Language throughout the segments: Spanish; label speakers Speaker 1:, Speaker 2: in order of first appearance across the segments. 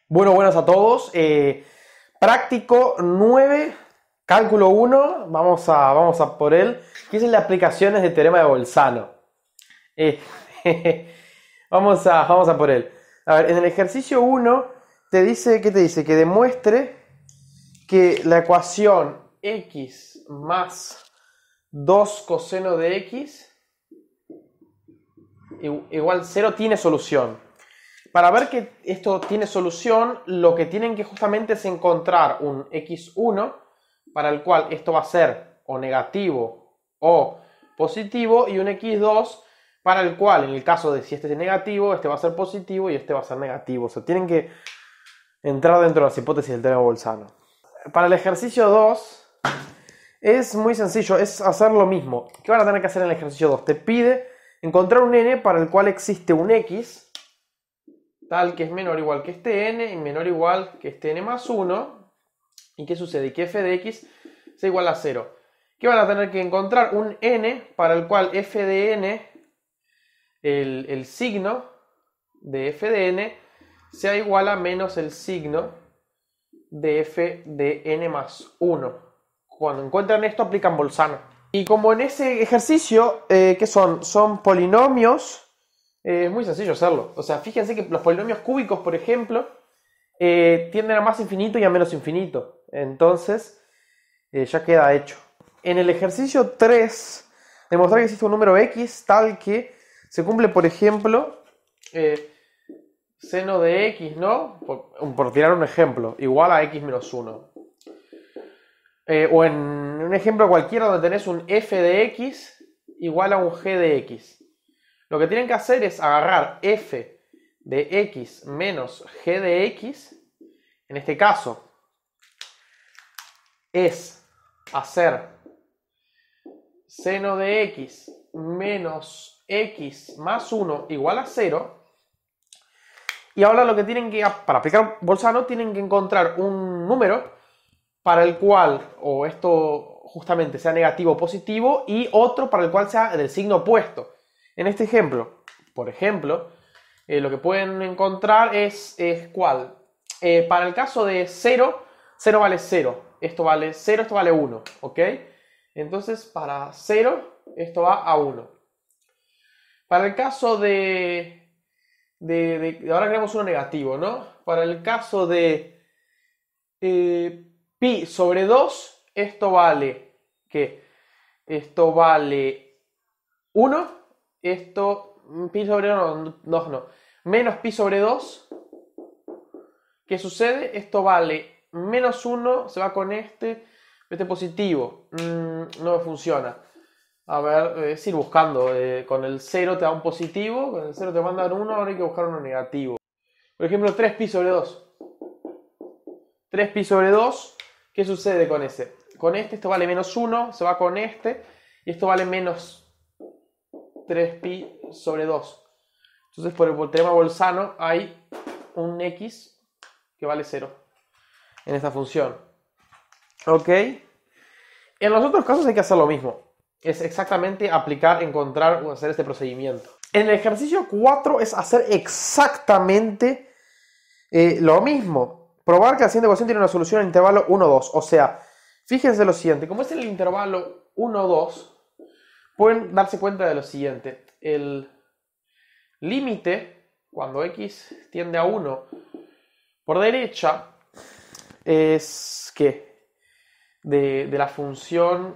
Speaker 1: Bueno, buenas a todos. Práctico 9, cálculo 1, vamos a por él, que es el de aplicaciones de teorema de Bolzano. Eh, vamos a por él. A ver, en el ejercicio 1 te dice, ¿qué te dice? Que demuestre que la ecuación x más 2 coseno de x igual 0 tiene solución. Para ver que esto tiene solución, lo que tienen que justamente es encontrar un x1 para el cual esto va a ser o negativo o positivo y un x2 para el cual, en el caso de si este es negativo, este va a ser positivo y este va a ser negativo. O sea, tienen que entrar dentro de las hipótesis del teorema de Bolzano. Para el ejercicio 2 es muy sencillo, es hacer lo mismo. ¿Qué van a tener que hacer en el ejercicio 2? Te pide encontrar un n para el cual existe un x tal que es menor o igual que este n y menor o igual que este n más 1. ¿Y qué sucede? Que f de x sea igual a 0. ¿Qué van a tener que encontrar? Un n para el cual f de n, el signo de f de n, sea igual a menos el signo de f de n más 1. Cuando encuentran esto, aplican Bolzano. Y como en ese ejercicio, ¿qué son? Son polinomios. Es muy sencillo hacerlo. O sea, fíjense que los polinomios cúbicos, por ejemplo, tienden a más infinito y a menos infinito. Entonces, ya queda hecho. En el ejercicio 3, demostrar que existe un número x tal que se cumple, por ejemplo, seno de x, ¿no? Por tirar un ejemplo, igual a x menos 1. O en un ejemplo cualquiera donde tenés un f de x igual a un g de x. Lo que tienen que hacer es agarrar f de x menos g de x. En este caso es hacer seno de x menos x más 1 igual a 0. Y ahora lo que tienen que, para aplicar Bolzano, tienen que encontrar un número para el cual, o esto justamente sea negativo o positivo, y otro para el cual sea del signo opuesto. En este ejemplo, por ejemplo, lo que pueden encontrar es ¿cuál? Para el caso de 0, 0 vale 0. Esto vale 0, esto vale 1. ¿Ok? Entonces, para 0, esto va a 1. Para el caso ahora queremos uno negativo, ¿no? Para el caso de pi sobre 2, esto vale, ¿qué? Esto vale 1. Esto, pi sobre 2, no. Menos pi sobre 2. ¿Qué sucede? Esto vale menos 1, se va con este positivo. No funciona. A ver, es ir buscando. Con el 0 te da un positivo, con el 0 te manda un 1, ahora hay que buscar uno negativo. Por ejemplo, 3pi sobre 2. 3pi sobre 2, ¿qué sucede con ese? Con este, esto vale menos 1, se va con este, y esto vale menos 3pi sobre 2. Entonces, por el teorema Bolzano hay un x que vale 0 en esta función. ¿Ok? En los otros casos hay que hacer lo mismo. Es exactamente aplicar, encontrar o hacer este procedimiento. En el ejercicio 4 es hacer exactamente lo mismo. Probar que la siguiente ecuación tiene una solución en el intervalo 1, 2. O sea, fíjense lo siguiente. Como es en el intervalo 1, 2, pueden darse cuenta de lo siguiente. El límite, cuando x tiende a 1, por derecha, es que de la función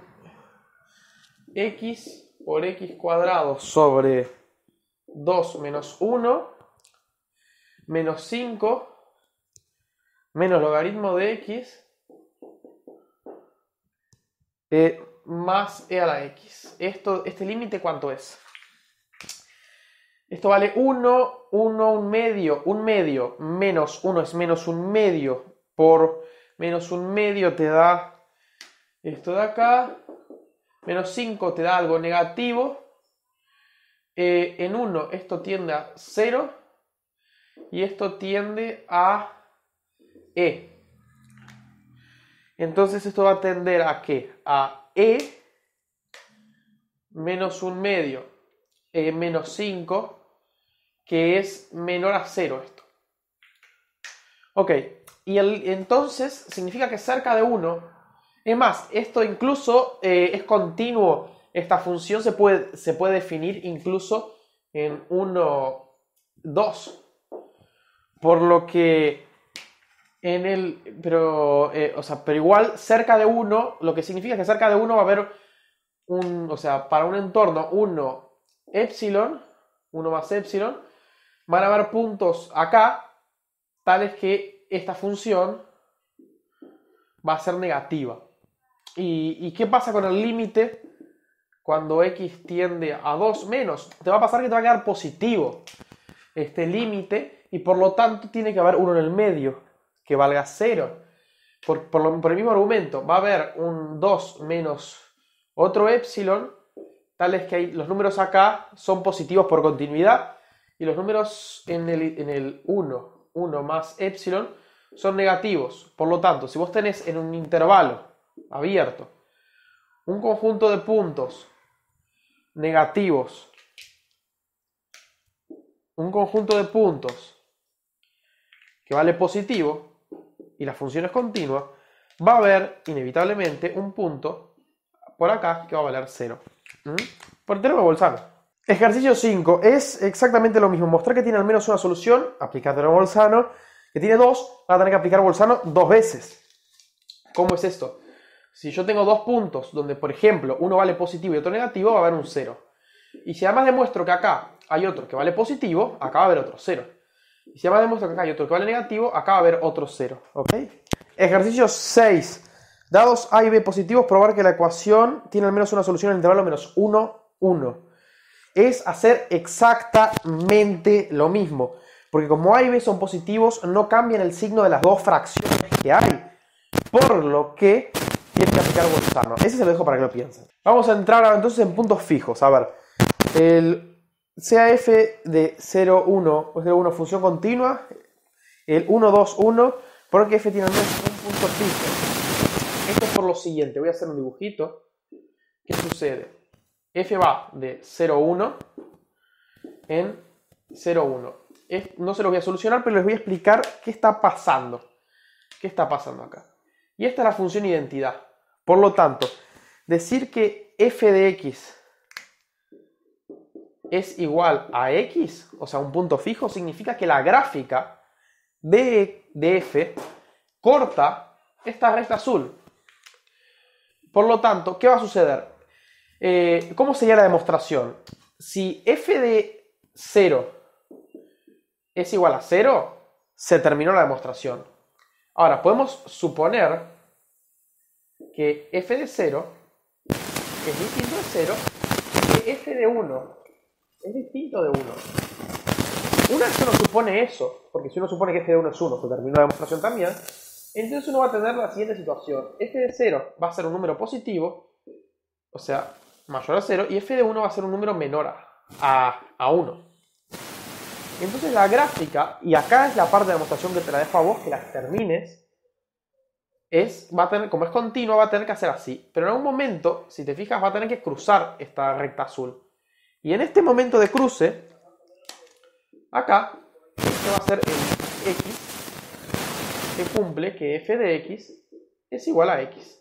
Speaker 1: x por x cuadrado sobre 2 menos 1 menos 5 menos logaritmo de x más e a la x. Este límite, ¿cuánto es? Esto vale 1, 1, un medio, menos 1 es menos un medio, por menos un medio te da esto de acá, menos 5 te da algo negativo, en 1 esto tiende a 0 y esto tiende a e. Entonces esto va a tender a ¿qué? A e menos un medio, menos 5, que es menor a 0 esto. Ok, y entonces significa que cerca de 1, es más, esto incluso es continuo, esta función se puede definir incluso en 1, 2, por lo que pero igual cerca de 1, lo que significa que cerca de 1 va a haber para un entorno 1 epsilon, 1 más epsilon, van a haber puntos acá tales que esta función va a ser negativa. ¿Y qué pasa con el límite cuando x tiende a 2 menos? Te va a pasar que te va a quedar positivo este límite y por lo tanto tiene que haber uno en el medio que valga 0. Por el mismo argumento, va a haber un 2 menos otro epsilon, tales que los números acá son positivos por continuidad y los números en el 1 más epsilon son negativos. Por lo tanto, si vos tenés en un intervalo abierto un conjunto de puntos negativos, un conjunto de puntos que vale positivo y la función es continua, va a haber inevitablemente un punto por acá que va a valer 0. Por el teorema de Bolzano. Ejercicio 5 es exactamente lo mismo. Mostrar que tiene al menos una solución, aplicar teorema de Bolzano. Que tiene 2, va a tener que aplicar Bolzano 2 veces. ¿Cómo es esto? Si yo tengo dos puntos donde, por ejemplo, uno vale positivo y otro negativo, va a haber un 0. Y si además demuestro que acá hay otro que vale positivo, acá va a haber otro 0. Y si además demuestro que acá hay otro que vale negativo, acá va a haber otro 0. ¿Ok? Ejercicio 6. Dados A y B positivos, probar que la ecuación tiene al menos una solución en el intervalo menos 1, 1. Es hacer exactamente lo mismo. Porque como A y B son positivos, no cambian el signo de las dos fracciones que hay. Por lo que tiene que aplicar Bolzano. Ese se lo dejo para que lo piensen. Vamos a entrar ahora entonces en puntos fijos. A ver, sea f de 0, 1 o 0, 1 función continua, el 1, 2, 1, porque f tiene al menos un punto fijo. Esto es por lo siguiente. Voy a hacer un dibujito. ¿Qué sucede? F va de 0, 1 en 0, 1. No se lo voy a solucionar, pero les voy a explicar qué está pasando. ¿Qué está pasando acá? Y esta es la función identidad. Por lo tanto, decir que f de x es igual a x, o sea, un punto fijo, significa que la gráfica de f corta esta recta azul. Por lo tanto, ¿qué va a suceder? ¿Cómo sería la demostración? Si f de 0 es igual a 0, se terminó la demostración. Ahora, podemos suponer que f de 0 es distinto de 0 y que f de 1 es distinto de 1. Una vez uno supone eso, porque si uno supone que f de 1 es 1, se terminó la demostración también, entonces uno va a tener la siguiente situación. F de 0 va a ser un número positivo, o sea, mayor a 0, y f de 1 va a ser un número menor a 1. Entonces la gráfica, y acá es la parte de la demostración que te la dejo a vos, que la termines, como es continua, va a tener que hacer así. Pero en algún momento, si te fijas, va a tener que cruzar esta recta azul. Y en este momento de cruce, acá, este va a ser el x, que cumple que f de x es igual a x.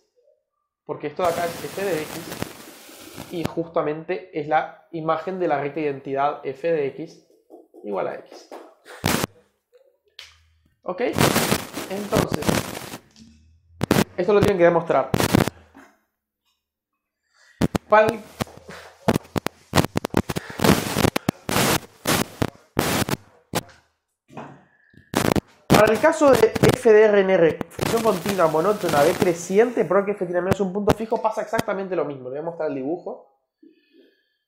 Speaker 1: Porque esto de acá es f de x, y justamente es la imagen de la recta identidad f de x igual a x. ¿Ok? Entonces, esto lo tienen que demostrar. Para el caso de f de RNR, función continua monótona decreciente, porque f tiene menos un punto fijo, pasa exactamente lo mismo. Le voy a mostrar el dibujo.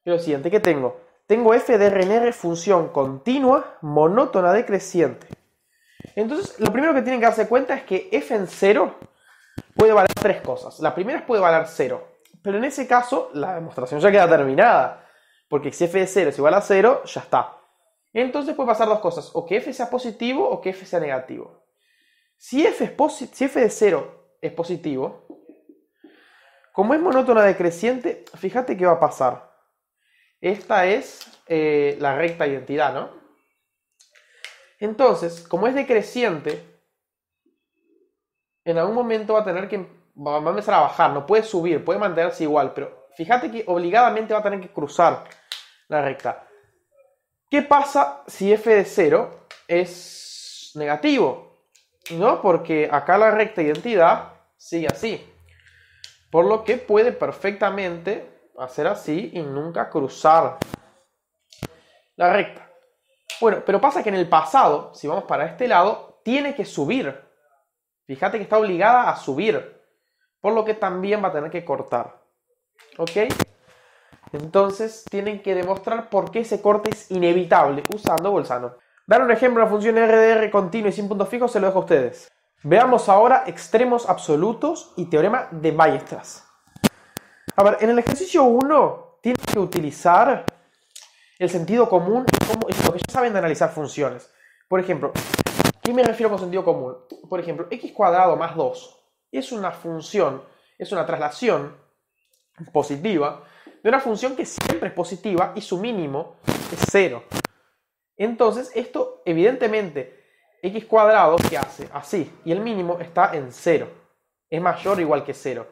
Speaker 1: Y lo siguiente, ¿qué tengo? Tengo f de RNR, función continua monótona decreciente. Entonces, lo primero que tienen que darse cuenta es que f en 0 puede valer tres cosas. La primera es puede valer 0. Pero en ese caso, la demostración ya queda terminada. Porque si f de 0 es igual a 0, ya está. Entonces puede pasar dos cosas. O que f sea positivo o que f sea negativo. Si f de 0 es positivo, como es monótona decreciente, fíjate qué va a pasar. Esta es la recta identidad, ¿no? Entonces, como es decreciente, en algún momento va a empezar a bajar, no puede subir, puede mantenerse igual, pero fíjate que obligadamente va a tener que cruzar la recta. ¿Qué pasa si f de 0 es negativo? ¿No? Porque acá la recta identidad sigue así. Por lo que puede perfectamente hacer así y nunca cruzar la recta. Bueno, pero pasa que en el pasado, si vamos para este lado, tiene que subir. Fíjate que está obligada a subir. Por lo que también va a tener que cortar. ¿Ok? Entonces tienen que demostrar por qué ese corte es inevitable usando Bolzano. Dar un ejemplo de una función RDR continua y sin puntos fijos se lo dejo a ustedes. Veamos ahora extremos absolutos y teorema de Weierstrass. A ver, en el ejercicio 1 tienen que utilizar el sentido común como es lo que ya saben de analizar funciones. Por ejemplo, ¿qué me refiero con sentido común? Por ejemplo, x cuadrado más 2 es una función, es una traslación positiva de una función que siempre es positiva y su mínimo es 0. Entonces, esto evidentemente, x cuadrado, ¿qué hace? Así, y el mínimo está en 0. Es mayor o igual que 0.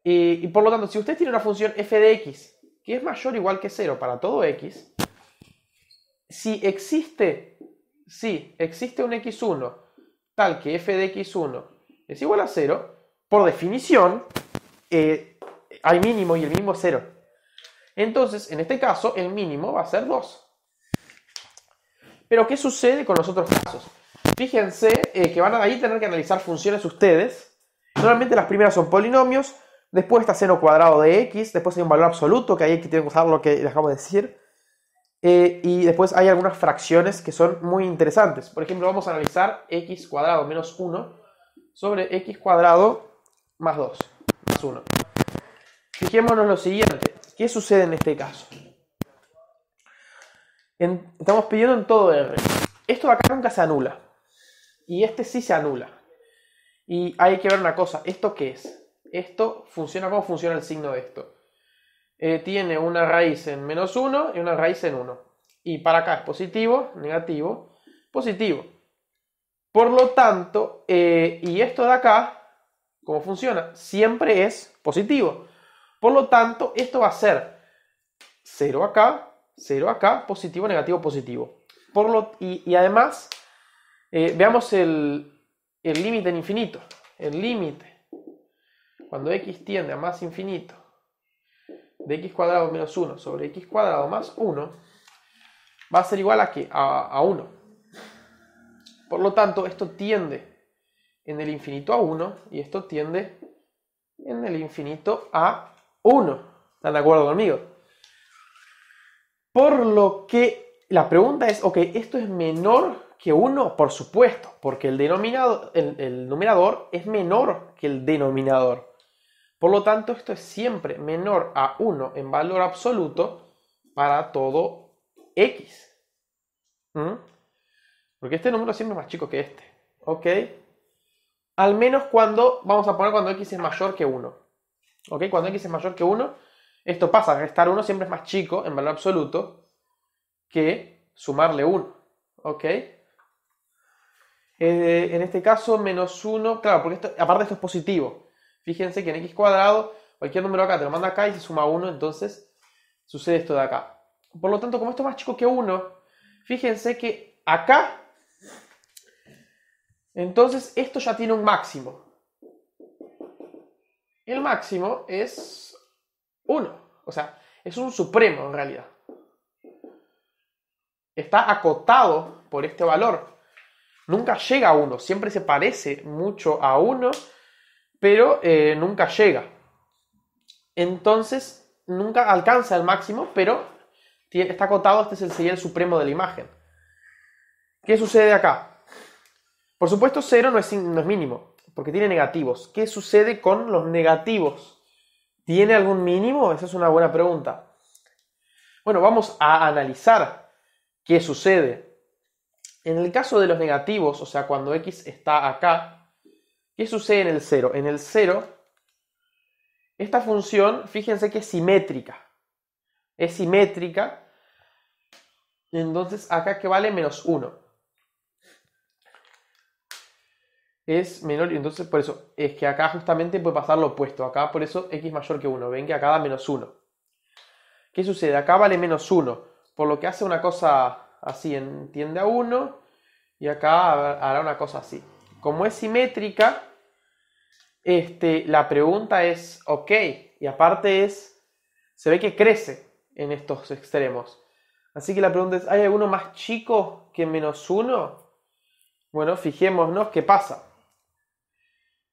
Speaker 1: Y por lo tanto, si usted tiene una función f de x que es mayor o igual que 0 para todo x, si existe un x1 tal que f de x1 es igual a 0, por definición, hay mínimo y el mínimo es 0. Entonces, en este caso, el mínimo va a ser 2. Pero, ¿qué sucede con los otros casos? Fíjense que van a ahí tener que analizar funciones ustedes. Normalmente las primeras son polinomios, después está seno cuadrado de x, después hay un valor absoluto, que ahí hay que tener que usar lo que les acabo de decir. Y después hay algunas fracciones que son muy interesantes. Por ejemplo, vamos a analizar x cuadrado menos 1 sobre x cuadrado más 2, más 1. Fijémonos lo siguiente. ¿Qué sucede en este caso? Estamos pidiendo en todo R. Esto de acá nunca se anula. Y este sí se anula. Y hay que ver una cosa. ¿Esto qué es? Esto funciona, ¿cómo funciona el signo de esto? Tiene una raíz en menos 1 y una raíz en 1. Y para acá es positivo, negativo, positivo. Por lo tanto, y esto de acá, ¿cómo funciona? Siempre es positivo. Por lo tanto, esto va a ser 0 acá, positivo, negativo, positivo. Y además, veamos el límite en infinito. El límite, cuando x tiende a más infinito, de x cuadrado menos 1 sobre x cuadrado más 1, va a ser igual a ¿qué? A 1. Por lo tanto, esto tiende en el infinito a 1 y esto tiende en el infinito a 1. ¿Están de acuerdo conmigo? Por lo que la pregunta es, ok, ¿esto es menor que 1? Por supuesto, porque el numerador es menor que el denominador. Por lo tanto, esto es siempre menor a 1 en valor absoluto para todo x. Porque este número siempre es más chico que este. ¿Ok? Al menos vamos a poner cuando x es mayor que 1. ¿Ok? Cuando x es mayor que 1, esto pasa. Restar 1 siempre es más chico en valor absoluto que sumarle 1. ¿Ok? En este caso, menos 1, claro, porque aparte esto es positivo. Fíjense que en x cuadrado, cualquier número acá te lo manda acá y se suma 1, entonces sucede esto de acá. Por lo tanto, como esto es más chico que 1, fíjense que acá, entonces esto ya tiene un máximo. El máximo es 1, o sea, es un supremo en realidad. Está acotado por este valor. Nunca llega a 1, siempre se parece mucho a 1, pero nunca llega. Entonces, nunca alcanza el máximo, pero está acotado, este sería el supremo de la imagen. ¿Qué sucede acá? Por supuesto, 0 no es mínimo, porque tiene negativos. ¿Qué sucede con los negativos? ¿Tiene algún mínimo? Esa es una buena pregunta. Bueno, vamos a analizar qué sucede. En el caso de los negativos, o sea, cuando x está acá, ¿qué sucede en el 0? En el 0, esta función, fíjense que es simétrica. Es simétrica. Entonces, acá que vale menos 1. es menor, y entonces por eso es que acá justamente puede pasar lo opuesto. Acá por eso x mayor que 1. Ven que acá da menos 1. ¿Qué sucede? Acá vale menos 1, por lo que hace una cosa así, tiende a 1, y acá hará una cosa así. Como es simétrica, la pregunta es, ok, y aparte se ve que crece en estos extremos. Así que la pregunta es, ¿hay alguno más chico que menos 1? Bueno, fijémonos qué pasa.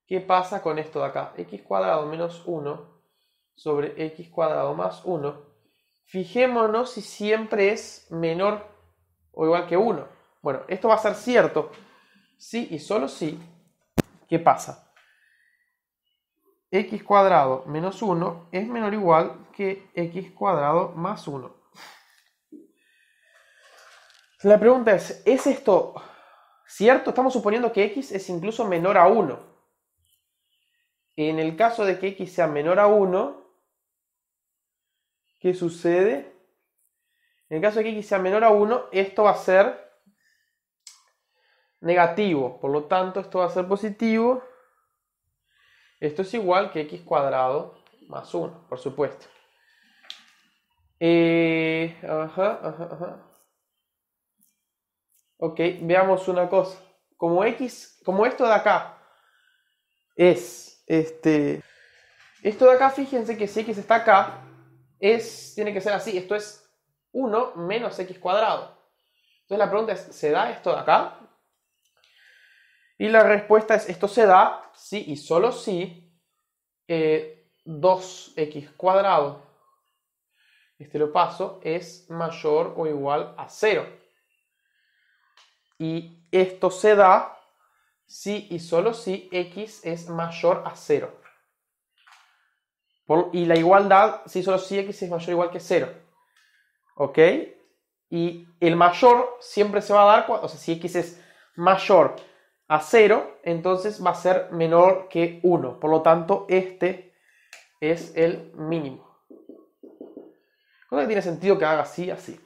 Speaker 1: ¿Qué pasa con esto de acá? X cuadrado menos 1 sobre x cuadrado más 1. Fijémonos si siempre es menor o igual que 1. Bueno, esto va a ser cierto si y solo si. ¿Qué pasa? X cuadrado menos 1 es menor o igual que x cuadrado más 1. La pregunta ¿es esto cierto? Estamos suponiendo que x es incluso menor a 1. En el caso de que x sea menor a 1, ¿qué sucede? En el caso de que x sea menor a 1, esto va a ser negativo. Por lo tanto, esto va a ser positivo. Esto es igual que x cuadrado más 1, por supuesto. Ok, veamos una cosa. Como esto de acá es esto de acá, fíjense que si x está acá, tiene que ser así. Esto es 1 menos x cuadrado. Entonces la pregunta es, ¿se da esto de acá? Y la respuesta es, esto se da si y solo si 2x cuadrado, lo paso, es mayor o igual a 0. Y esto se da si y solo si x es mayor a 0. Y la igualdad, si solo si x es mayor o igual que 0. ¿Ok? Y el mayor siempre se va a dar, o sea, si x es mayor a 0, entonces va a ser menor que 1. Por lo tanto, este es el mínimo. Cosa que tiene sentido que haga así, así.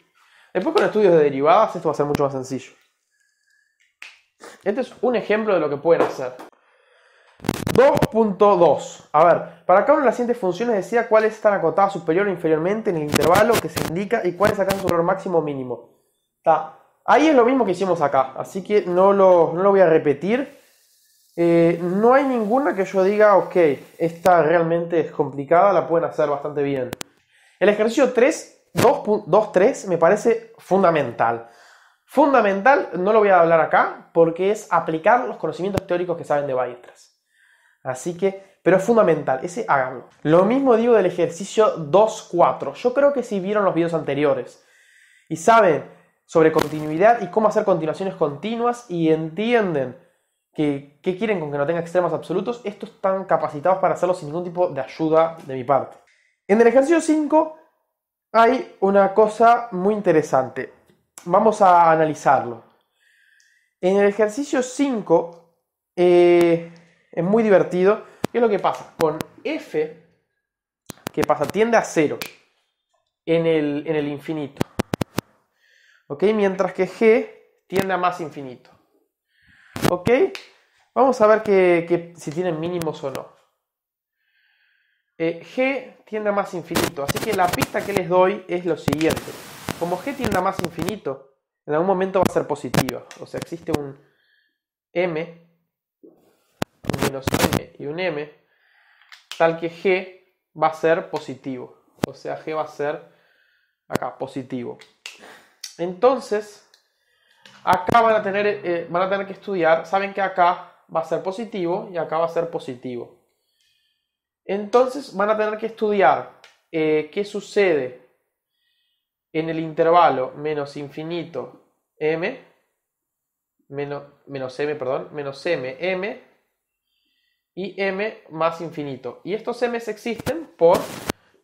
Speaker 1: Después con estudios de derivadas esto va a ser mucho más sencillo. Este es un ejemplo de lo que pueden hacer. 2.2. A ver, para cada una de las siguientes funciones decida cuáles están acotadas superior o inferiormente en el intervalo que se indica y cuáles alcanzan su valor máximo o mínimo. Ahí es lo mismo que hicimos acá, así que no lo voy a repetir. No hay ninguna que yo diga, ok, esta realmente es complicada, la pueden hacer bastante bien. El ejercicio 2.3 me parece fundamental. Fundamental, no lo voy a hablar acá, porque es aplicar los conocimientos teóricos que saben de Weierstrass. Así que, pero es fundamental, ese háganlo. Lo mismo digo del ejercicio 2.4. Yo creo que si vieron los videos anteriores y saben sobre continuidad y cómo hacer continuaciones continuas y entienden qué quieren con que no tenga extremos absolutos, estos están capacitados para hacerlo sin ningún tipo de ayuda de mi parte. En el ejercicio 5 hay una cosa muy interesante. Vamos a analizarlo. En el ejercicio 5 es muy divertido. ¿Qué es lo que pasa? Con f, ¿qué pasa? Tiende a 0 en el infinito. ¿Ok? Mientras que g tiende a más infinito. ¿Ok? Vamos a ver si tienen mínimos o no. G tiende a más infinito, así que la pista que les doy es lo siguiente. Como G tiende a más infinito, en algún momento va a ser positiva. O sea, existe un M, un menos M y un M, tal que G va a ser positivo. O sea, G va a ser acá, positivo. Entonces, acá van a tener que estudiar, saben que acá va a ser positivo y acá va a ser positivo. Entonces van a tener que estudiar qué sucede en el intervalo menos infinito m, menos m, m y m más infinito. Y estos m's existen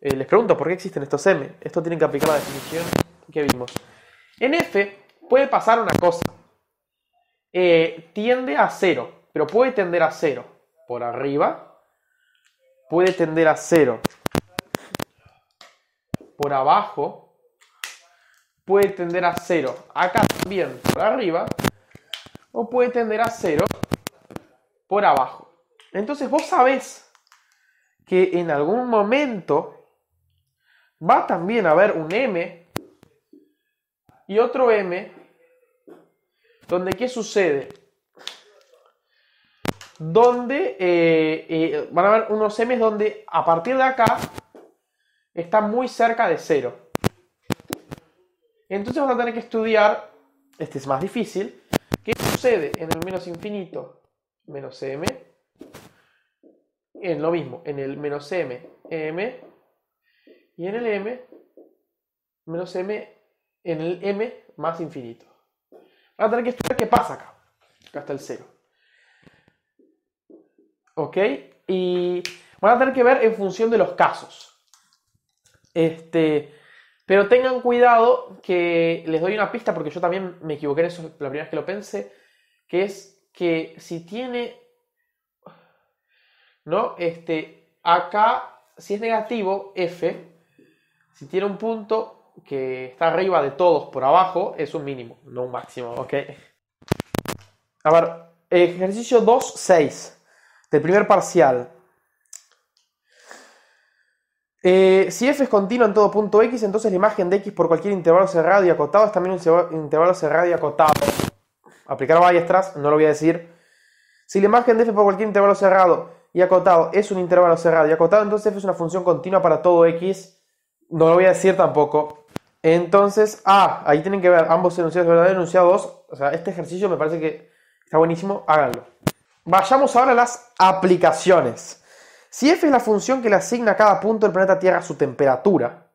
Speaker 1: les pregunto por qué existen estos m. Esto tienen que aplicar la definición que vimos. En f puede pasar una cosa. Tiende a 0, pero puede tender a 0 por arriba. Puede tender a 0 por abajo, puede tender a 0 acá también por arriba, o puede tender a 0 por abajo. Entonces vos sabés que en algún momento va también a haber un m y otro m, donde ¿qué sucede? Donde van a haber unos m's donde a partir de acá está muy cerca de 0. Entonces vamos a tener que estudiar, este es más difícil, qué sucede en el menos infinito menos m, en lo mismo, en el menos m, m, y en el m, menos m, en el m más infinito. Vamos a tener que estudiar qué pasa acá. Acá está el 0. ¿Ok? Y van a tener que ver en función de los casos. Pero tengan cuidado que les doy una pista porque yo también me equivoqué en eso la primera vez que lo pensé, que es que si tiene, ¿no? Acá, si es negativo, f, si tiene un punto que está arriba de todos por abajo, es un mínimo, no un máximo, ¿ok? A ver, ejercicio 2.6 del primer parcial. Si f es continua en todo punto x, entonces la imagen de x por cualquier intervalo cerrado y acotado es también un intervalo cerrado y acotado. Aplicar Weierstrass, no lo voy a decir. Si la imagen de f por cualquier intervalo cerrado y acotado es un intervalo cerrado y acotado, entonces f es una función continua para todo x. No lo voy a decir tampoco. Entonces, ahí tienen que ver ambos enunciados verdaderos, enunciado 2. O sea, este ejercicio me parece que está buenísimo, háganlo. Vayamos ahora a las aplicaciones. Si f es la función que le asigna a cada punto del planeta Tierra su temperatura,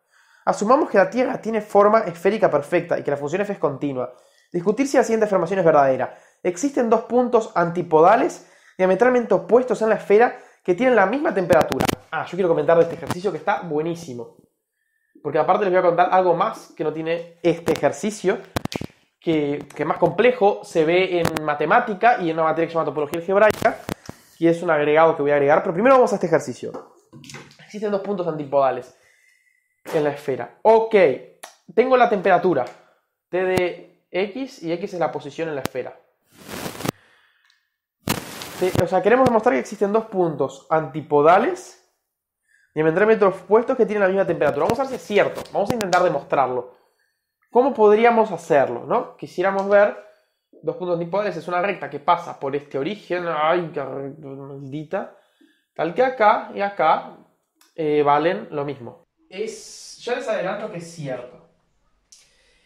Speaker 1: asumamos que la Tierra tiene forma esférica perfecta y que la función f es continua. Discutir si la siguiente afirmación es verdadera. Existen dos puntos antipodales diametralmente opuestos en la esfera que tienen la misma temperatura. Yo quiero comentar de este ejercicio que está buenísimo. Porque aparte les voy a contar algo más que no tiene este ejercicio, que es más complejo, se ve en matemática y en una materia que se llama topología algebraica, y es un agregado que voy a agregar, pero primero vamos a este ejercicio. Existen dos puntos antipodales en la esfera. Ok, tengo la temperatura, T de x, y x es la posición en la esfera. O sea, queremos demostrar que existen dos puntos antipodales diametralmente opuestos que tienen la misma temperatura. Vamos a ver si es cierto, vamos a intentar demostrarlo. ¿Cómo podríamos hacerlo, no? Quisiéramos ver dos puntos antipodales, es una recta que pasa por este origen, ¡ay, qué maldita! Tal que acá y acá valen lo mismo. Ya les adelanto que es cierto.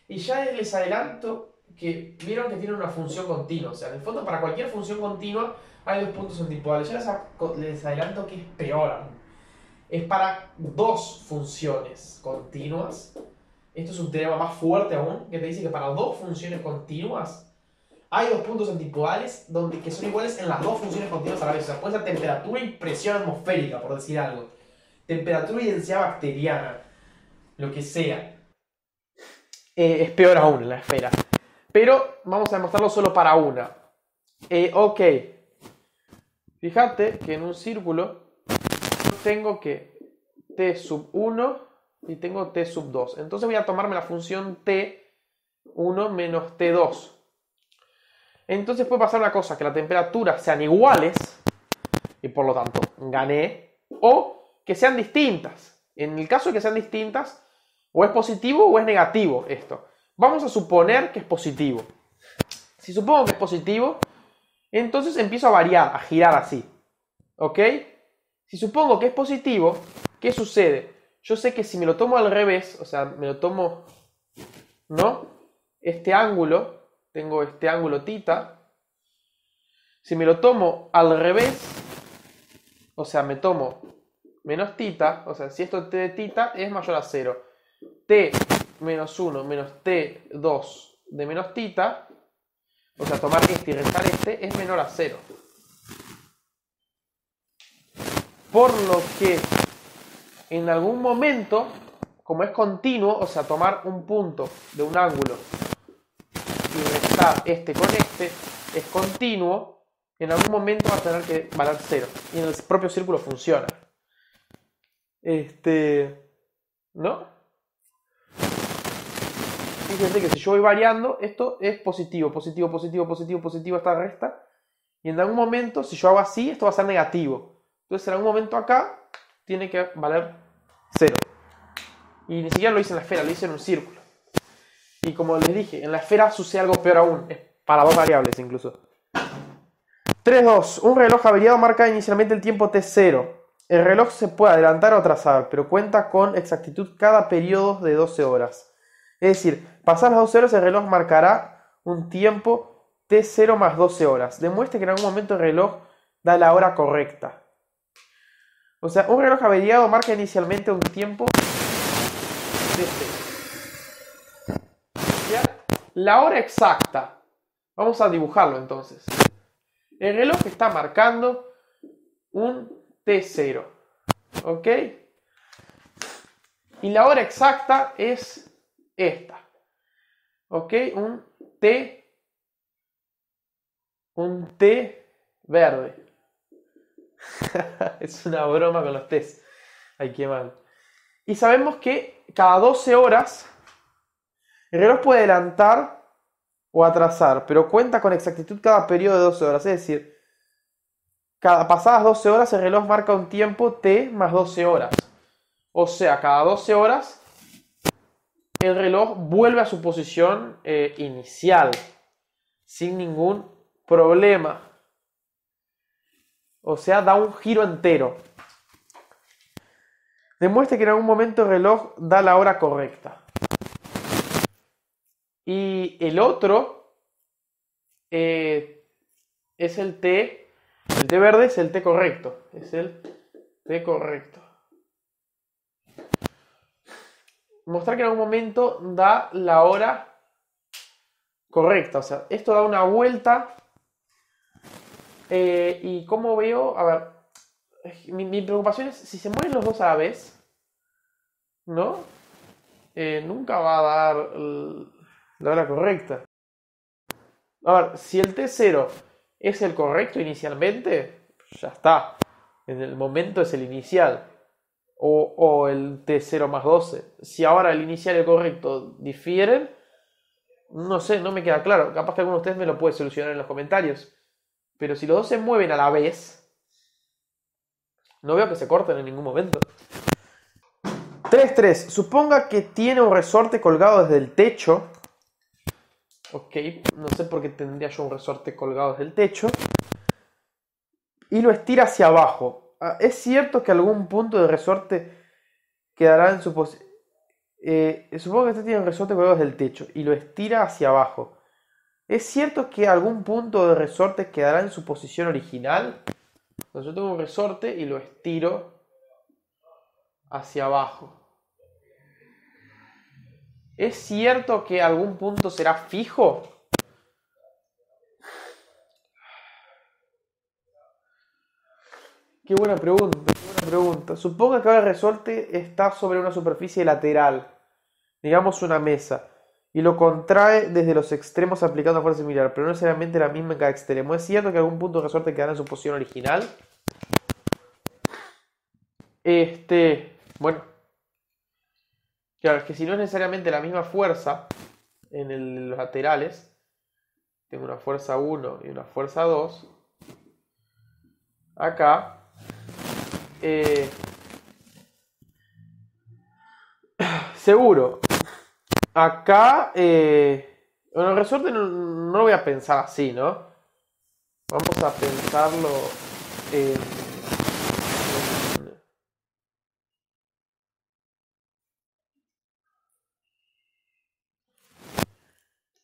Speaker 1: Y ya les adelanto que vieron que tiene una función continua. O sea, en el fondo para cualquier función continua hay dos puntos antipodales. Ya les adelanto que es peor aún. Es para dos funciones continuas. Esto es un teorema más fuerte aún, que te dice que para dos funciones continuas hay dos puntos antipodales que son iguales en las dos funciones continuas a la vez. O sea, puede ser temperatura y presión atmosférica, por decir algo. Temperatura y densidad bacteriana. Lo que sea. Es peor aún en la esfera. Pero vamos a demostrarlo solo para una. Ok. Fíjate que en un círculo tengo que t sub 1 y tengo t sub 2. Entonces voy a tomarme la función t1 menos t2. Entonces puede pasar una cosa, que las temperaturas sean iguales, y por lo tanto gané, o que sean distintas. En el caso de que sean distintas, o es positivo o es negativo esto. Vamos a suponer que es positivo. Si supongo que es positivo, entonces empiezo a variar, a girar así. ¿Ok? Si supongo que es positivo, ¿qué sucede? Yo sé que si me lo tomo al revés, o sea, me lo tomo, ¿no? Este ángulo, tengo este ángulo θ. Si me lo tomo al revés, o sea, me tomo menos θ, o sea, si esto t de θ es mayor a 0, t menos 1 menos t2 de menos θ, o sea, tomar este y restar este, es menor a 0. Por lo que en algún momento, como es continuo, o sea, tomar un punto de un ángulo y restar este con este, es continuo, en algún momento va a tener que valer 0. Y en el propio círculo funciona. ¿No? Fíjense que si yo voy variando, esto es positivo, positivo, positivo, positivo, positivo, esta resta. Y en algún momento, si yo hago así, esto va a ser negativo. Entonces en algún momento acá tiene que valer 0. Y ni siquiera lo hice en la esfera, lo hice en un círculo. Y como les dije, en la esfera sucede algo peor aún. Es para dos variables incluso. 3.2. Un reloj averiado marca inicialmente el tiempo T0. El reloj se puede adelantar o atrasar, pero cuenta con exactitud cada periodo de 12 horas. Es decir, pasadas las 12 horas el reloj marcará un tiempo T0 más 12 horas. Demuestre que en algún momento el reloj da la hora correcta. O sea, un reloj averiado marca inicialmente un tiempo T0. La hora exacta. Vamos a dibujarlo entonces. El reloj está marcando un T0. ¿Ok? Y la hora exacta es esta. ¿Ok? Un T verde. Es una broma con los T's. Ay, qué mal. Y sabemos que cada 12 horas el reloj puede adelantar o atrasar, pero cuenta con exactitud cada periodo de 12 horas. Es decir, pasadas 12 horas el reloj marca un tiempo T más 12 horas. O sea, cada 12 horas el reloj vuelve a su posición inicial, sin ningún problema. O sea, da un giro entero. Demuestre que en algún momento el reloj da la hora correcta. Y el otro es el T. El T verde es el T correcto. Es el T correcto. Mostrar que en algún momento da la hora correcta. O sea, esto da una vuelta. Y como veo, a ver, mi preocupación es si se mueven los dos a la vez, ¿no? Nunca va a dar la hora correcta. A ver, si el T0 es el correcto inicialmente, ya está. En el momento es el inicial. O el T0 más 12. Si ahora el inicial y el correcto difieren, no sé, no me queda claro. Capaz que alguno de ustedes me lo puede solucionar en los comentarios. Pero si los dos se mueven a la vez, no veo que se corten en ningún momento. 3.3. Suponga que tiene un resorte colgado desde el techo. Ok, no sé por qué tendría yo un resorte colgado desde el techo. Y lo estira hacia abajo. ¿Es cierto que algún punto del resorte quedará en su posición? Supongo que este tiene un resorte colgado desde el techo y lo estira hacia abajo. ¿Es cierto que algún punto del resorte quedará en su posición original? Entonces yo tengo un resorte y lo estiro hacia abajo. ¿Es cierto que algún punto será fijo? Qué buena pregunta, qué buena pregunta. Suponga que ahora el resorte está sobre una superficie lateral, digamos una mesa, y lo contrae desde los extremos aplicando fuerza similar, pero no necesariamente la misma en cada extremo. ¿Es cierto que algún punto del resorte quedará en su posición original? Bueno, claro, es que si no es necesariamente la misma fuerza en los laterales, tengo una fuerza 1 y una fuerza 2, acá, seguro, acá, bueno, el resorte no lo voy a pensar así, ¿no? Vamos a pensarlo en...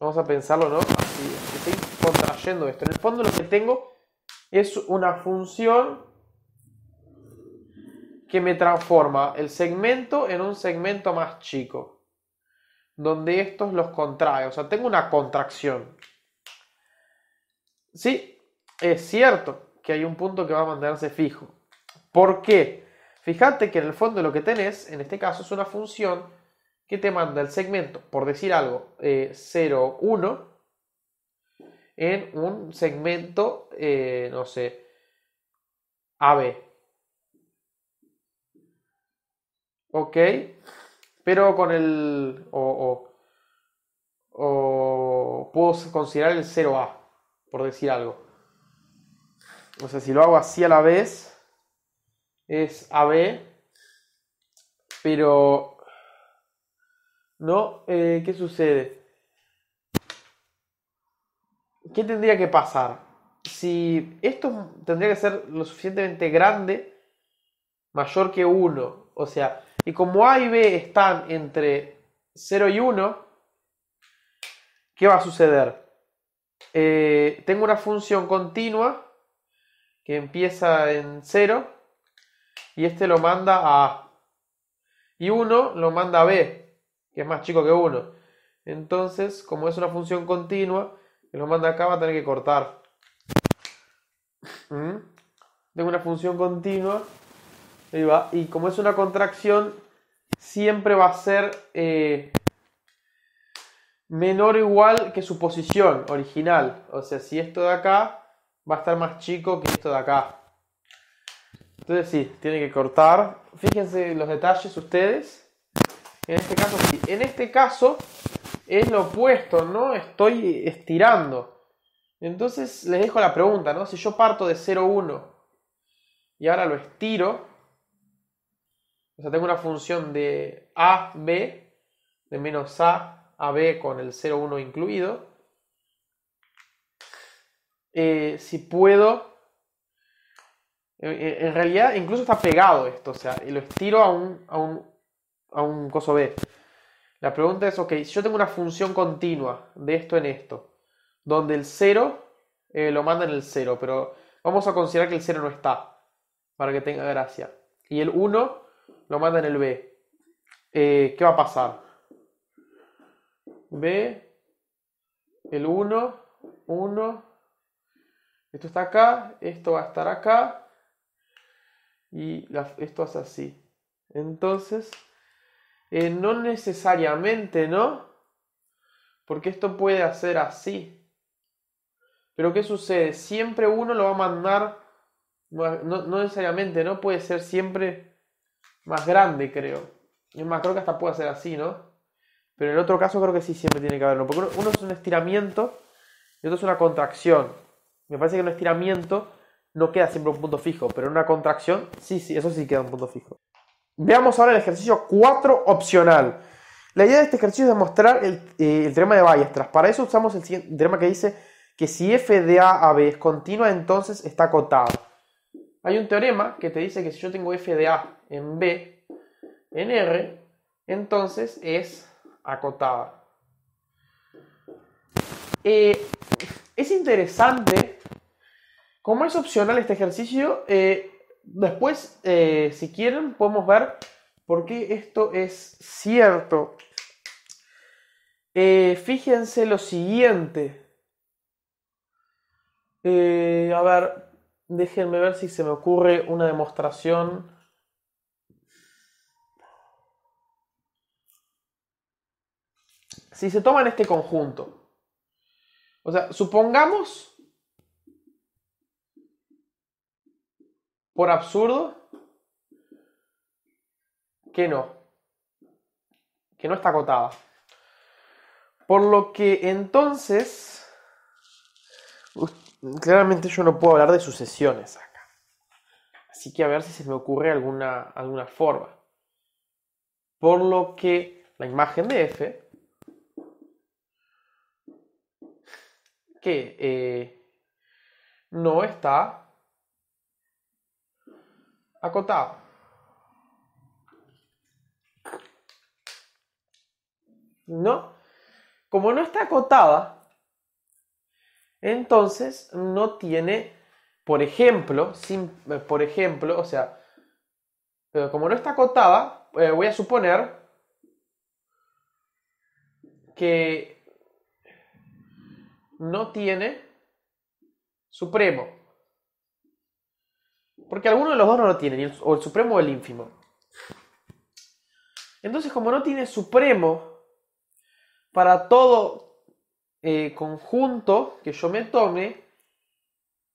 Speaker 1: Vamos a pensarlo, ¿no? Así, estoy contrayendo esto. En el fondo lo que tengo es una función que me transforma el segmento en un segmento más chico, donde estos los contrae. O sea, tengo una contracción. Sí, es cierto que hay un punto que va a mantenerse fijo. ¿Por qué? Fíjate que en el fondo lo que tenés, en este caso, es una función que te manda el segmento, por decir algo, 0, 1, en un segmento, no sé, AB. ¿Ok? Pero con el... O puedo considerar el 0A, por decir algo. O sea, si lo hago así a la vez, es AB, pero no, ¿qué sucede? ¿Qué tendría que pasar? Si esto tendría que ser lo suficientemente grande, mayor que 1, o sea, y como A y B están entre 0 y 1, ¿qué va a suceder? Tengo una función continua que empieza en 0 y este lo manda a A. Y 1 lo manda a B, que es más chico que 1. Entonces, como es una función continua, que lo manda acá va a tener que cortar. Tengo una función continua, ahí va, y como es una contracción, siempre va a ser menor o igual que su posición original. O sea, si esto de acá va a estar más chico que esto de acá. Entonces sí, tiene que cortar. Fíjense los detalles ustedes. En este caso sí. En este caso es lo opuesto, ¿no? Estoy estirando. Entonces les dejo la pregunta, ¿no? Si yo parto de 0,1 y ahora lo estiro, o sea, tengo una función de A, B, de menos A B con el 0,1 incluido. Si puedo... En realidad incluso está pegado esto, o sea, y lo estiro a un coso B. La pregunta es, ok, si yo tengo una función continua de esto en esto, donde el 0 lo manda en el 0, pero vamos a considerar que el 0 no está, para que tenga gracia. Y el 1 lo manda en el B. ¿Qué va a pasar? B, el 1, 1, esto está acá, esto va a estar acá, y esto es así. Entonces, no necesariamente, ¿no? Porque esto puede hacer así. Pero ¿qué sucede? Siempre uno lo va a mandar, no necesariamente, ¿no? Puede ser siempre más grande, creo. Es más, creo que hasta puede ser así, ¿no? Pero en el otro caso creo que sí siempre tiene que haberlo. Porque uno es un estiramiento y otro es una contracción. Me parece que en un estiramiento no queda siempre un punto fijo, pero en una contracción, sí, eso sí queda un punto fijo. Veamos ahora el ejercicio 4 opcional. La idea de este ejercicio es demostrar el teorema de Weierstrass. Para eso usamos el siguiente teorema que dice que si f de A a B es continua, entonces está acotada. Hay un teorema que te dice que si yo tengo f de A en B, en R, entonces es acotada. Es interesante, como es opcional este ejercicio, después, si quieren, podemos ver por qué esto es cierto. Fíjense lo siguiente. A ver, déjenme ver si se me ocurre una demostración. Si se toma en este conjunto. O sea, supongamos, por absurdo, que no está acotada. Por lo que entonces, claramente yo no puedo hablar de sucesiones acá. Así que a ver si se me ocurre alguna forma. Por lo que la imagen de F, que no está acotada. ¿No? Como no está acotada, entonces no tiene, por ejemplo, o sea, como no está acotada, voy a suponer que no tiene supremo. Porque alguno de los dos no lo tiene, o el supremo o el ínfimo. Entonces, como no tiene supremo, para todo conjunto que yo me tome,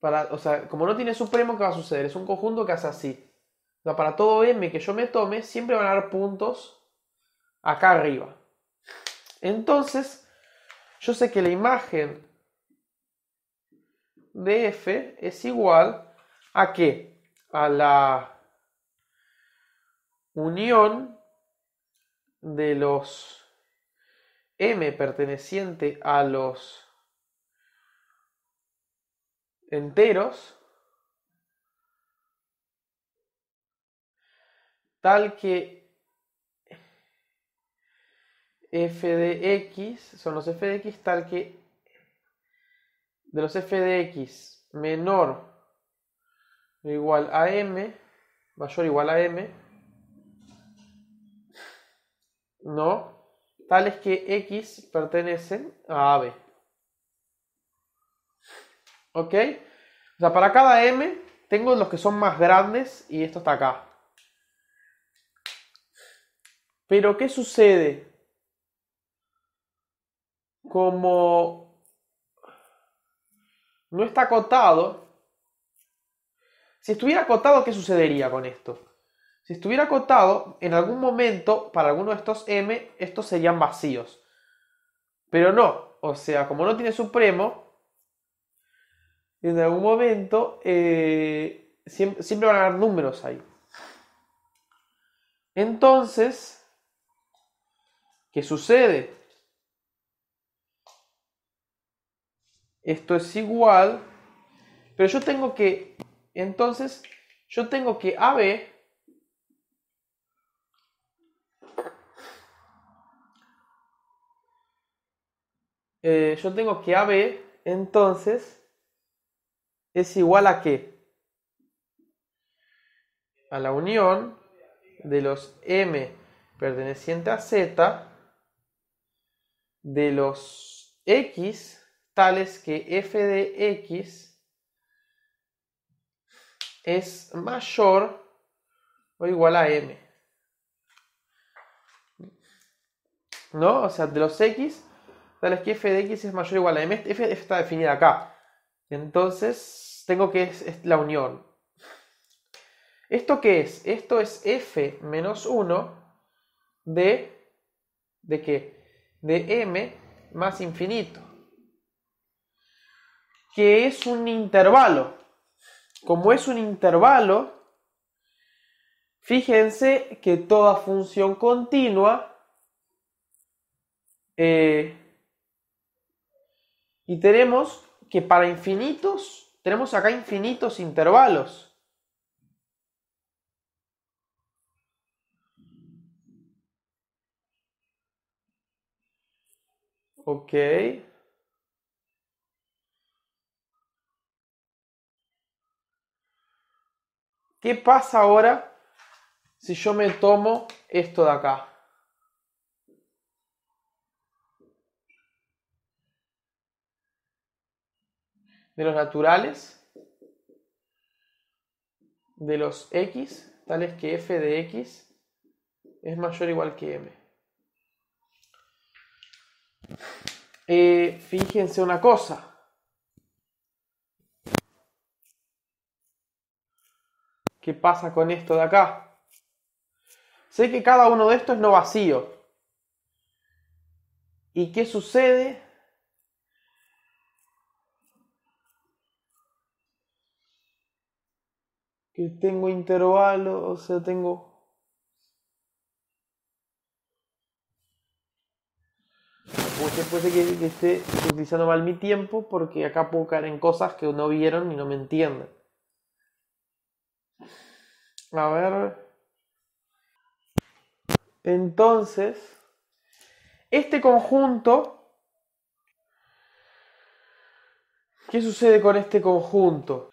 Speaker 1: o sea, como no tiene supremo, ¿qué va a suceder? Es un conjunto que hace así. O sea, para todo m que yo me tome, siempre van a haber puntos acá arriba. Entonces, yo sé que la imagen de f es igual ¿A qué? A la unión de los m perteneciente a los enteros, tal que f de x, son los f de x, tal que de los f de x menor o igual a m, mayor o igual a m, no, tales que x pertenecen a AB. ¿Ok? O sea, para cada m tengo los que son más grandes y esto está acá. Pero ¿qué sucede? Como no está acotado, si estuviera acotado, ¿qué sucedería con esto? Si estuviera acotado, en algún momento, para alguno de estos m, estos serían vacíos. Pero no, o sea, como no tiene supremo, en algún momento siempre van a haber números ahí. Entonces, ¿qué sucede? Esto es igual, pero yo tengo que, entonces, yo tengo que AB entonces, es igual a ¿qué? A la unión de los m perteneciente a z de los x tales que f de x es mayor o igual a m. ¿No? O sea, de los x tales que f de x es mayor o igual a m. F está definida acá. Entonces, tengo que es la unión. ¿Esto qué es? Esto es f menos 1 ¿de qué? De m más infinito. Que es un intervalo. Como es un intervalo, fíjense que toda función continua y tenemos que para infinitos, tenemos acá infinitos intervalos. Ok. ¿Qué pasa ahora si yo me tomo esto de acá? De los naturales de los x, tales que f de x es mayor o igual que m. Fíjense una cosa. ¿Qué pasa con esto de acá? Sé que cada uno de estos es no vacío. ¿Y qué sucede? Que tengo intervalo, o sea, tengo... Puede ser que esté utilizando mal mi tiempo porque acá puedo caer en cosas que no vieron y no me entienden. A ver... Entonces, este conjunto, ¿qué sucede con este conjunto?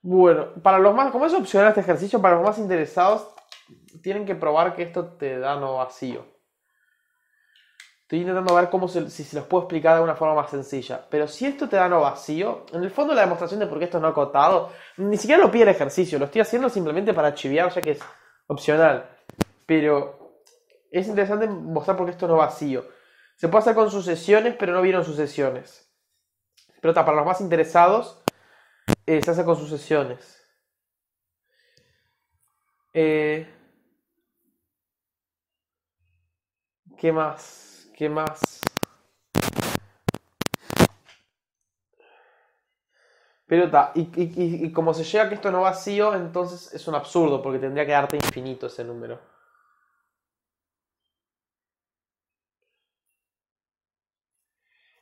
Speaker 1: Bueno, para los más, como es opcional este ejercicio, para los más interesados, tienen que probar que esto te da no vacío. Estoy intentando ver si se los puedo explicar de una forma más sencilla. Pero si esto te da no vacío, en el fondo la demostración de por qué esto no acotado, ni siquiera lo pide el ejercicio, lo estoy haciendo simplemente para chiviar, ya que es opcional. Pero es interesante mostrar por qué esto no vacío. Se puede hacer con sucesiones, pero no vieron sucesiones. Pero para los más interesados, se hace con sucesiones. ¿Qué más? ¿Qué más? Pero está, y como se llega a que esto no vacío, entonces es un absurdo, porque tendría que darte infinito ese número.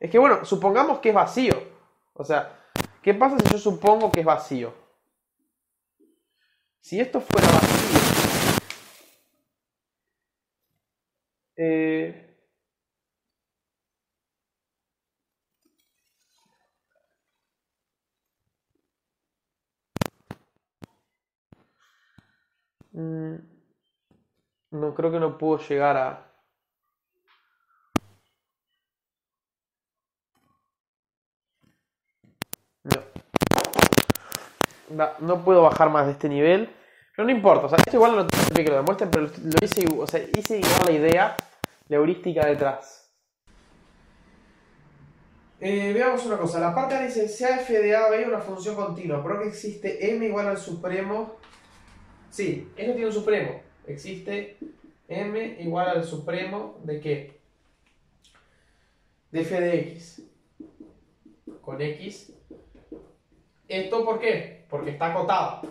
Speaker 1: Es que bueno, supongamos que es vacío. O sea, ¿qué pasa si yo supongo que es vacío? Si esto fuera vacío, eh, mm, no creo que no puedo llegar a... No, no puedo bajar más de este nivel. Pero no importa, o sea, esto igual no tengo que lo demuestren, pero lo hice, o sea, hice igual la idea, la heurística detrás. Veamos una cosa, la parte A dice, sea f de a b una función continua, pero que existe m igual al supremo. Sí, esto tiene un supremo. Existe m igual al supremo ¿de qué? De f de x. Con x. ¿Esto por qué? Porque está acotado.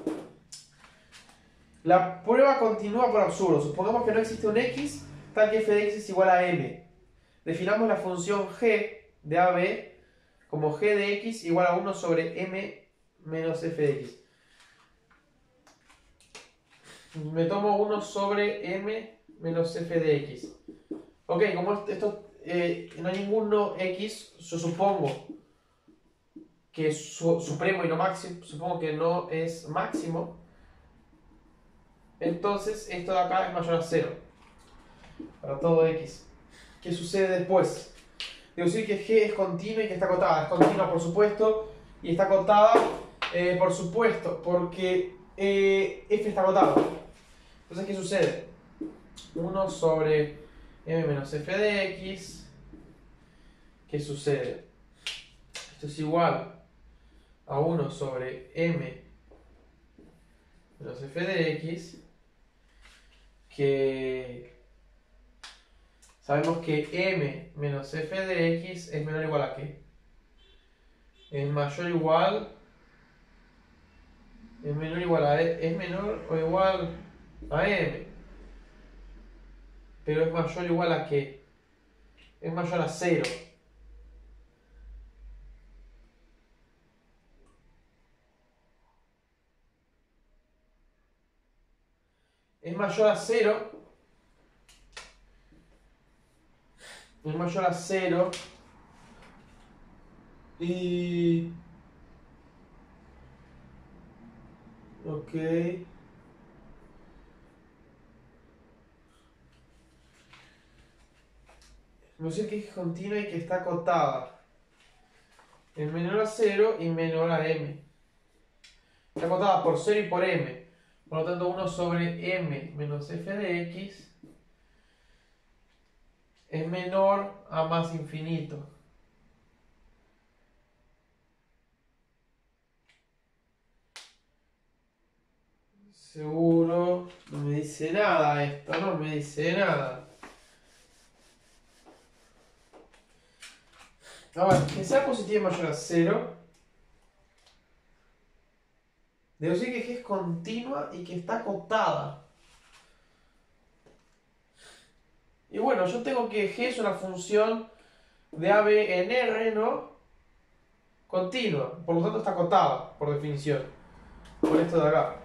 Speaker 1: La prueba continúa por absurdo. Supongamos que no existe un x, tal que f de x es igual a m. Definamos la función g de ab como g de x igual a 1 sobre m menos f de x. Me tomo 1 sobre m menos f de x. Ok, como esto no hay ninguno x, yo supongo que es supremo y no máximo, supongo que no es máximo, entonces esto de acá es mayor a 0 para todo x. ¿Qué sucede después? Deducir que g es continua y que está acotada. Es continua, por supuesto, y está acotada, por supuesto, porque f está acotado. Entonces, ¿qué sucede? 1 sobre m menos f de x. ¿Qué sucede? Esto es igual a 1 sobre m menos f de x, que sabemos que m menos f de x es menor o igual a qué. Es mayor o igual, es menor o igual a es menor o igual a m, pero es mayor o igual a qué. Es mayor a 0. Es mayor a 0. Es mayor a 0. Y... Ok. No sé que es continua y que está acotada. Es menor a 0 y menor a m. Está acotada por 0 y por m. Por lo tanto, 1 sobre m menos f de x es menor a más infinito. Seguro. No me dice nada esto, no me dice nada. A ver, que sea positiva mayor a 0. Debo decir que G es continua y que está acotada. Y bueno, yo tengo que G es una función de AB en R, ¿no? Continua. Por lo tanto está acotada, por definición. Por esto de acá.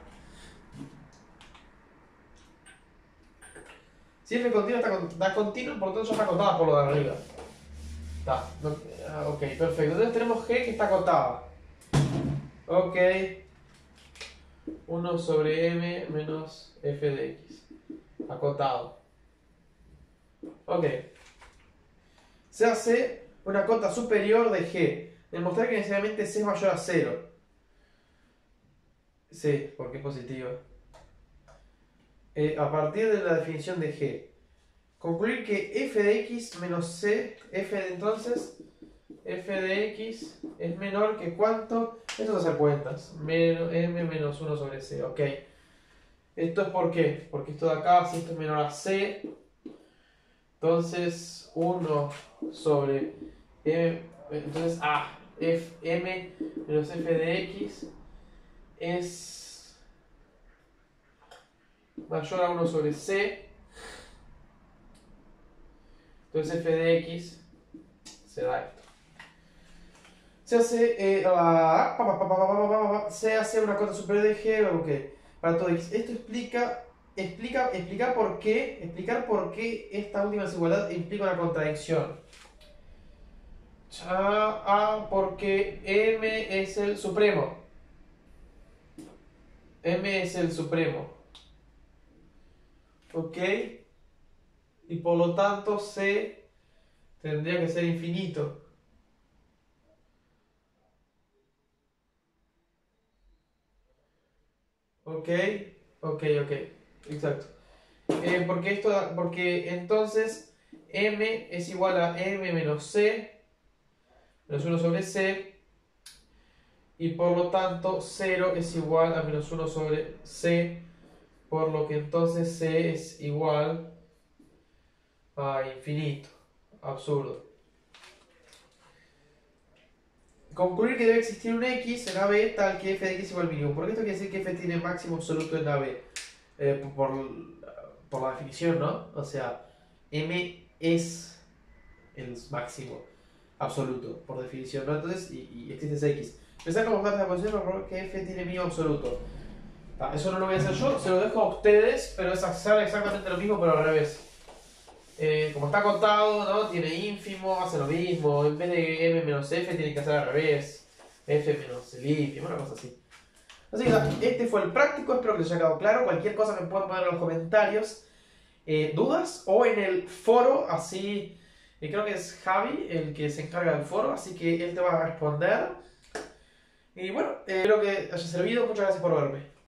Speaker 1: Si F continua está continua, por lo tanto ya está acotada por lo de arriba. Está. Ok, perfecto. Entonces tenemos G que está acotada. Ok. 1 sobre m menos f de x. Acotado. Ok. Se hace una cota superior de g. Demostrar que necesariamente c es mayor a 0. Sí, porque es positivo. A partir de la definición de g. Concluir que f de x menos c, entonces, f de x es menor que ¿cuánto? Esto es hacer cuentas. M menos 1 sobre c, ok. ¿Esto es por qué? Porque esto de acá, si esto es menor a c, entonces 1 sobre m, entonces m menos f de x es mayor a 1 sobre c. Entonces f de x se da esto. Se hace una cota superior de g, ok, para todo x. Esto explicar por qué esta última desigualdad implica una contradicción. Porque m es el supremo. M es el supremo. Ok. Y por lo tanto C tendría que ser infinito. Ok. Ok. Exacto. Porque entonces M es igual a M menos C menos 1 sobre C. Y por lo tanto 0 es igual a menos 1 sobre C. Por lo que entonces C es igual a infinito. Absurdo. Concluir que debe existir un x en AB tal que f de x igual al mínimo. ¿Por qué esto quiere decir que f tiene máximo absoluto en AB? Por la definición, ¿no? O sea, m es el máximo absoluto, por definición, ¿no? Entonces, y existe ese x. Pensar como parte de la posición que f tiene mínimo absoluto. Eso no lo voy a hacer yo, se lo dejo a ustedes, pero es hacer exactamente lo mismo, pero al revés. Como está contado, ¿no? Tiene ínfimo, hace lo mismo. En vez de m menos f, tiene que hacer al revés. F menos el ínfimo, una cosa así. Así que este fue el práctico, espero que les haya quedado claro. Cualquier cosa me pueden poner en los comentarios. Dudas o en el foro, así. Creo que es Javi el que se encarga del foro, así que él te va a responder. Y bueno, espero que haya servido. Muchas gracias por verme.